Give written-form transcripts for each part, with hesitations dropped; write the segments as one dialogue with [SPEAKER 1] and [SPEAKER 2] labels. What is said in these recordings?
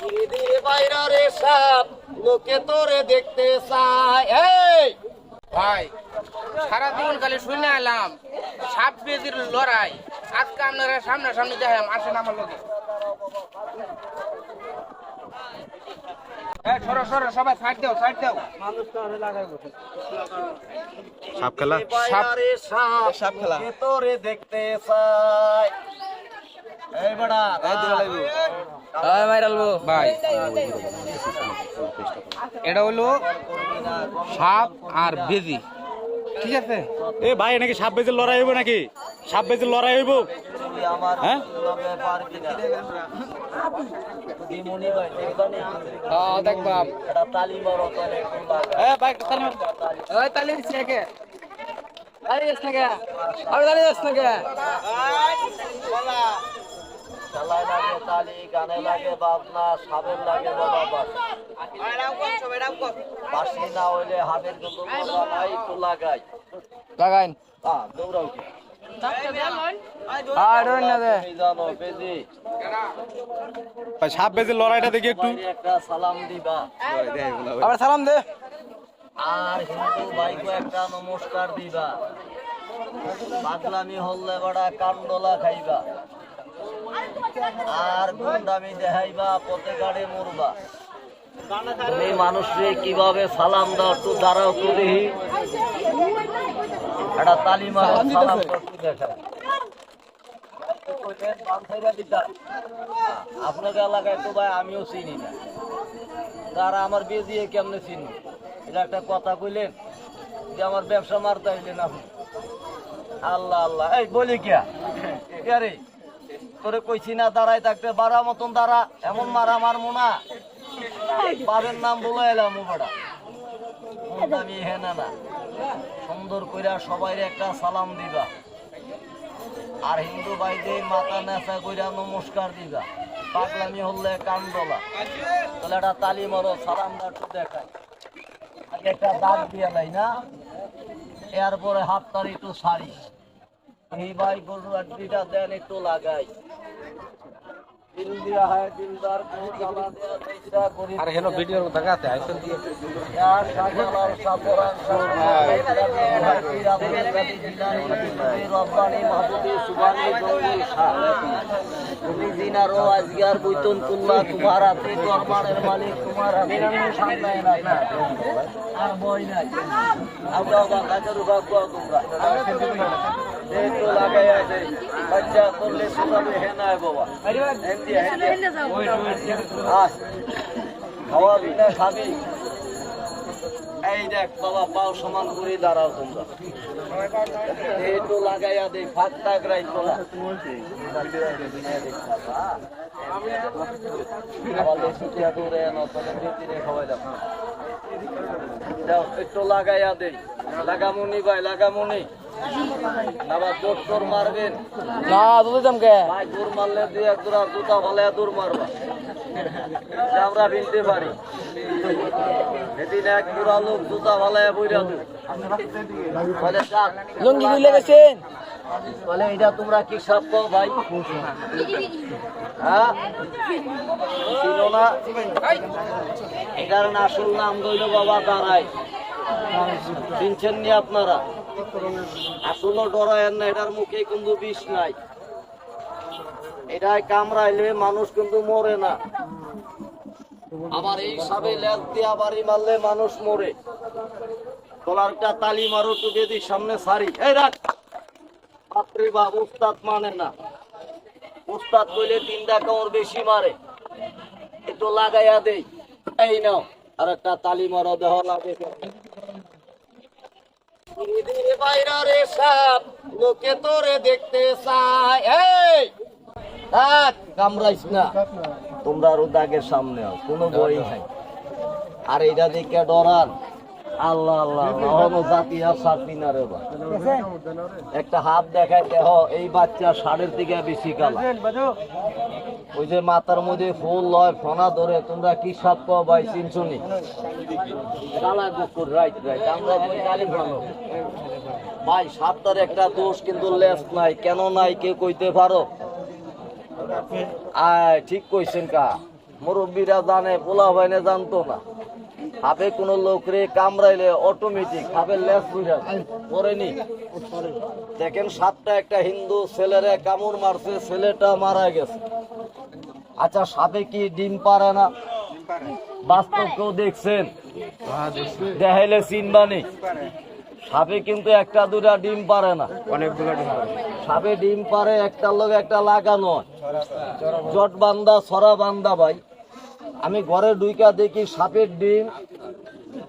[SPEAKER 1] ধীরে ধীরে বাইরা রে সাপ লোকে তোরে দেখতে চায়। এই
[SPEAKER 2] ভাই সারাদিন খালি শুনে এলাম সাপ বেজির লড়াই, আজকে আপনারা সামনাসামনি দেখাম, আসেন আমার লোকে। সরো সরো সবাই সাইড দাও, সাইড দাও।
[SPEAKER 3] সাপ খেলা,
[SPEAKER 1] বাইরা রে সাপ লোকে তোরে দেখতে চায়। এই বড়া
[SPEAKER 2] ভাই এটা হলো সাপ আর বেজি, ঠিক আছে?
[SPEAKER 3] এ ভাই নাকি সাপ বেজের লড়াই হইব, নাকি সাপ বেজের লড়াই হইব? হ্যাঁ
[SPEAKER 2] দেখবাম
[SPEAKER 1] চালায় লাগে তালি, গানে লাগে বাজনা, সাবের লাগে বাবা বাসি না হইলে হাতের কিন্তু নাই তো লাগাই
[SPEAKER 2] লাগাইন
[SPEAKER 1] দৌড়াও কি জানো বেজি
[SPEAKER 3] ভাই সাপ বেজের লড়াইটা দেখি একটু।
[SPEAKER 1] একটা সালাম দিবা
[SPEAKER 2] আবার সালাম দে।
[SPEAKER 1] আর হিন্দু ভাইকে একটা নমস্কার দিবা। পাগলামি হলে বড়া কান্দলা খাইবা আর গুন্ডামি দেখাইবা, পথে গাড়ি মরবা। তুমি মানুষে কিভাবে সালাম দাও একটু দাঁড়াও তো দেখি, একটা তালি মারো, সালাম একটু দেখা। আপনাকে এলাকায় তো ভাই আমিও চিনি না, তারা আমার বিয়ে দিয়ে কেমনে চিনি? এটা একটা কথা কইলেন যে আমার ব্যবসা মারতে হইলেন আপনি। আল্লাহ আল্লাহ, এই বলি কিয়া রে তোরে কইছি না দাঁড়াই থাকতে, বাড়া মতন দাঁড়া, এমন মারা মারমু না। বাবের নাম বলে এলাম বড়া, আমি হেনা না। সুন্দর কইরা সবাই একটা সালাম দিবা আর হিন্দু ভাইদের মাথা নেচা কইরা নমস্কার দিবা। পাগলামি হলে কান্দলা, তাহলে একটা তালি মারো, সালামটা একটু দেখায়। আগে একটা দাগ দিয়ে লাই না, এরপরে হাত তারি একটু সারি। এই ভাই গরু আড্ডিটা দেন একটু লাগাই। দিল দিয়া হয় দিলদার কো জ্বালা দেয়া দেইরা করি।
[SPEAKER 2] আর হেনো ভিডিওর দেখাতে আইছেন দিয়ে
[SPEAKER 1] ইয়ার সাজালার সাপরান রব্বানি মাহবুবি সুবহানি জঙ্গল শাহ। তুমি জিনারো আজগার বৈতন কুল্লা, তোমার হাতে দরবারের মালিক, তোমার হাতে সামনে নাই আর বই নাই। আমরা কাজের বাবা তোমরা একটু লাগাইয়া দেই, বাচ্চা করলে সুরাবে হেনায় বাবা। খাওয়া বিনা খাবি। এই দেখ বাবা, পাও সমান করে দাঁড়াও তোমরা, একটু লাগাইয়া দেই, ফাঁক টাক রাখবো না। একটু লাগাইয়া দেই, লাগামুনি ভাই লাগামুনি। আবার দোর মারবেন
[SPEAKER 2] না দুধ দামকে
[SPEAKER 1] ভাই, দূর মারলে দুই এক জোড়া জুতা ভালো দূর মারবা, আমরা বিনতে পারি। সেদিন এক বুড়া লোক জুতা ভালায় বইরা বলে
[SPEAKER 2] লুঙ্গি খুলে গেছেন,
[SPEAKER 1] বলে এটা তোমরা কি সাপ পাও ভাই? হ্যাঁ ছিল না, এটার আসল নাম দইল বাবা দাঁড়াই। চিনছেন নি আপনারা? আসলে ডরায়েন না, এটার মুখে কিন্তু বিষ নাই। এটাই কামড়াইলে মানুষ কিন্তু মরে না। আবার এই সাপে লেজ দিয়া বাড়ি মারলে মানুষ মরে। কলারটা তালি মারো টু বেদি সামনে সারি। এই রাখ বাপরে বাপ, উস্তাদ মানে না। উস্তাদ কইলে 3টা কামড় বেশি মারে। একটু লাগাইয়া দেই। এই নাও আর একটা তালি মারো, দেহ লাগে। ধীরে ধীরে বাইরা রে সাপ লোকে তোরে দেখতে চায়। এই কামড়াইস না, তোমরা আরো দাগের সামনে আও, কোনো ভয় নাই। আর এইটা দেখে ডরান, আল্লাহ আল্লাহ জাতি আর সাথী না রে। একটা হাত দেখায় দেহ, এই বাচ্চা ষাঁড়ের দিকে বেশি কালা। ওই যে মাথার মধ্যে ফুল লয়, ফনা ধরে, তোমরা কি সাপ পাও ভাই? চিনছুনি কালা কুকুর, রাইট রাইট, আমরা কালি ভালো ভাই। সাপটার একটা দোষ কিন্তু লেস নাই। কেন নাই কেউ কইতে পারো? আয় ঠিক কইছেন কা, মুরব্বীরা জানে, পোলা ভাইনে জানতো না। সাপে কোনো লোকরে কামড়াইলে অটোমেটিক সাপের লেজ পুড়ে পড়েনি। দেখেন সাপটা একটা হিন্দু ছেলেরে কামড় মারছে, ছেলেটা মারা গেছে। আচ্ছা সাপে কি ডিম পারে না? বাস্তব কেউ দেখছেন? দেখাইলে চিনবানি। সাপে কিন্তু একটা দুটা ডিম পারে না,
[SPEAKER 3] অনেকগুলো ডিম পারে।
[SPEAKER 1] সাপে ডিম পারে একটার লোক একটা লাগানো হয়। জট বান্ধা ছড়া বান্ধা ভাই। আমি ঘরে ঢুইকা দেখি সাপের ডিম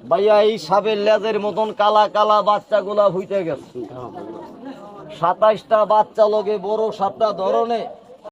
[SPEAKER 1] ভাইয়া এই সাপের লেজের মতন কালা কালা বাচ্চাগুলা হইতে গেছে। 27টা বাচ্চা লগে বড় সাপটা ধরনে